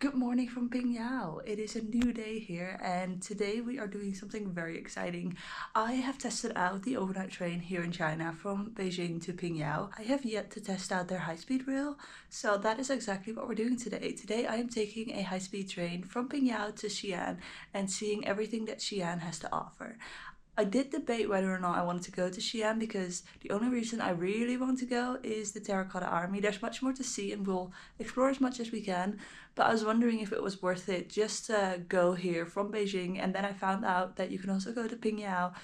Good morning from Pingyao. It is a new day here and today we are doing something very exciting. I have tested out the overnight train here in China from Beijing to Pingyao. I have yet to test out their high-speed rail, so that is exactly what we're doing today. Today I am taking a high-speed train from Pingyao to Xi'an and seeing everything that Xi'an has to offer. I did debate whether or not I wanted to go to Xi'an because the only reason I really want to go is the Terracotta Army. There's much more to see and we'll explore as much as we can. But I was wondering if it was worth it just to go here from Beijing, and then I found out that you can also go to Pingyao,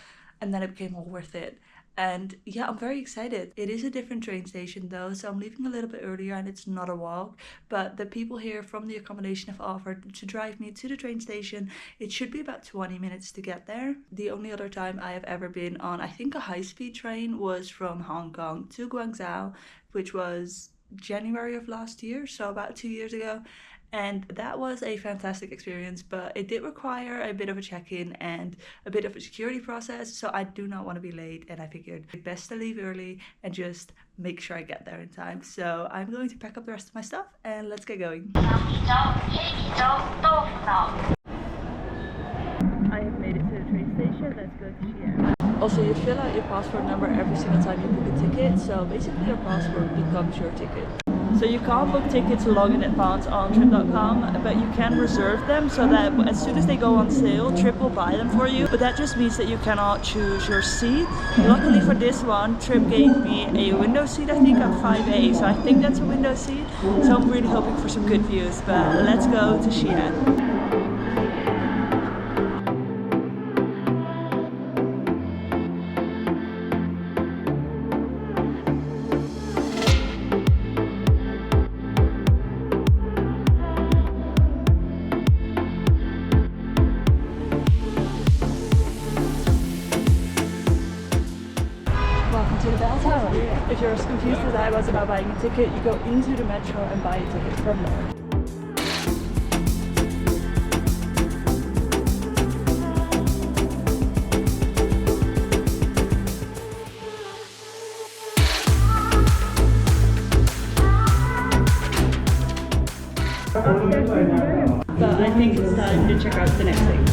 and then it became all worth it. And yeah, I'm very excited. It is a different train station though, so I'm leaving a little bit earlier and it's not a walk. But the people here from the accommodation have offered to drive me to the train station. It should be about 20 minutes to get there. The only other time I have ever been on, I think, a high-speed train was from Hong Kong to Guangzhou, which was January of last year, so about 2 years ago. And that was a fantastic experience, but it did require a bit of a check-in and a bit of a security process, so I do not want to be late, and I figured it's best to leave early and just make sure I get there in time. So I'm going to pack up the rest of my stuff and let's get going. I have made it to the train station. Let's go to Xi'an. Also, you fill out your passport number every single time you book a ticket, so basically your passport becomes your ticket. So you can't book tickets long in advance on trip.com, but you can reserve them so that as soon as they go on sale, Trip will buy them for you. But that just means that you cannot choose your seat. Luckily for this one, Trip gave me a window seat, I think on 5A, so I think that's a window seat. So I'm really hoping for some good views, but let's go to Xi'an. To the bell tower. If you're as confused as I was about buying a ticket, you go into the metro and buy a ticket from there. But I think it's time to check out the next thing.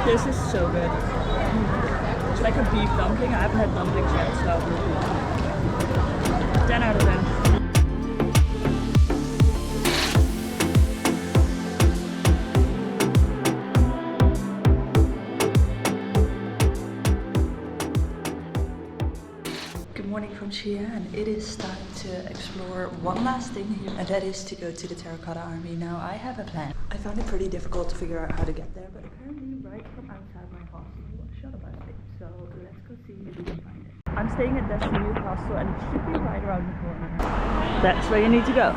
This is so good. It's like a beef dumpling. I haven't had dumplings yet, so 10 out of 10. Good morning from Xi'an. It is time to explore one last thing here, and that is to go to the Terracotta Army. Now, I have a plan. I found it pretty difficult to figure out how to get there, but apparently right from outside my hostel, shut up about it. So let's go see if we can find it. I'm staying at Destiny Youth Hostel and it should be right around the corner. That's where you need to go.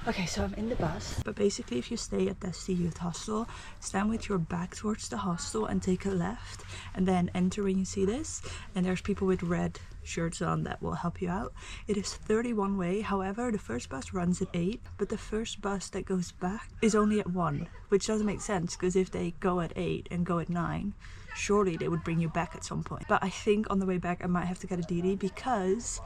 Okay, so I'm in the bus, but basically if you stay at Destiny Youth Hostel, stand with your back towards the hostel and take a left, and then enter when you see this, and there's people with red shirts on that will help you out. It is 31 way, however the first bus runs at 8, but the first bus that goes back is only at 1, which doesn't make sense because if they go at 8 and go at 9, surely they would bring you back at some point. But I think on the way back I might have to get a DD because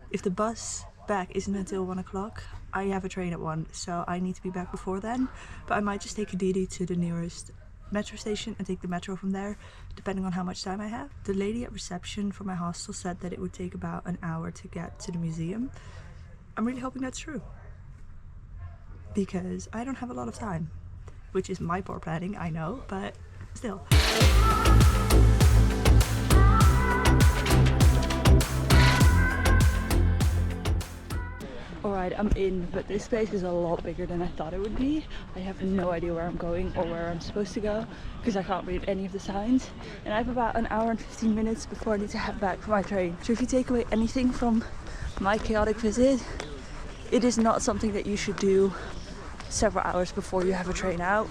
if the bus back isn't until 1 o'clock, I have a train at 1, so I need to be back before then. But I might just take a DD to the nearest metro station and take the metro from there, depending on how much time I have. The lady at reception for my hostel said that it would take about an hour to get to the museum. I'm really hoping that's true, because I don't have a lot of time, which is my poor planning, I know, but still. Alright, I'm in, but this place is a lot bigger than I thought it would be. I have no idea where I'm going or where I'm supposed to go because I can't read any of the signs. And I have about an hour and 15 minutes before I need to head back for my train. So if you take away anything from my chaotic visit, it is not something that you should do several hours before you have a train out.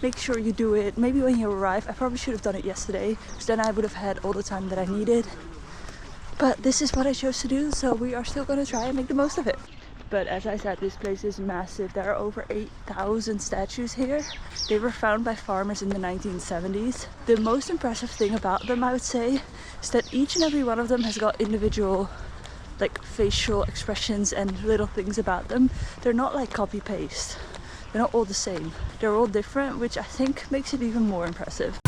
Make sure you do it maybe when you arrive. I probably should have done it yesterday because then I would have had all the time that I needed. But this is what I chose to do, so we are still gonna try and make the most of it. But as I said, this place is massive. There are over 8,000 statues here. They were found by farmers in the 1970s. The most impressive thing about them, I would say, is that each and every one of them has got individual like facial expressions and little things about them. They're not like copy paste. They're not all the same. They're all different, which I think makes it even more impressive.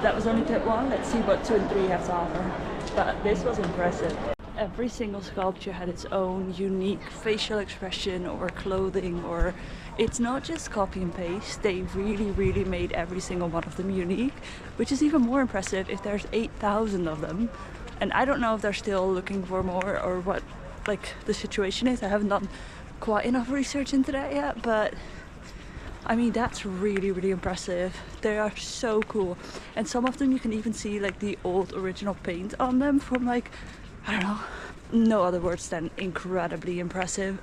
That was only tip 1. Let's see what 2 and 3 have to offer. But this was impressive. Every single sculpture had its own unique facial expression or clothing, or it's not just copy and paste. They really made every single one of them unique, which is even more impressive if there's 8,000 of them. And I don't know if they're still looking for more or what like the situation is. I haven't done quite enough research into that yet, but I mean, that's really impressive. They are so cool. And some of them you can even see like the old original paint on them from like, I don't know, no other words than incredibly impressive.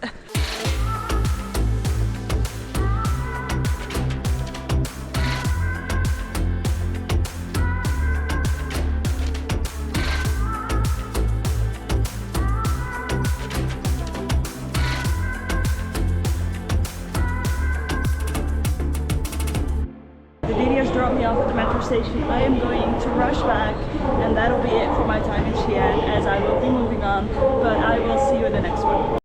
Drop me off at the metro station. I am going to rush back, and that'll be it for my time in Xi'an, as I will be moving on. But I will see you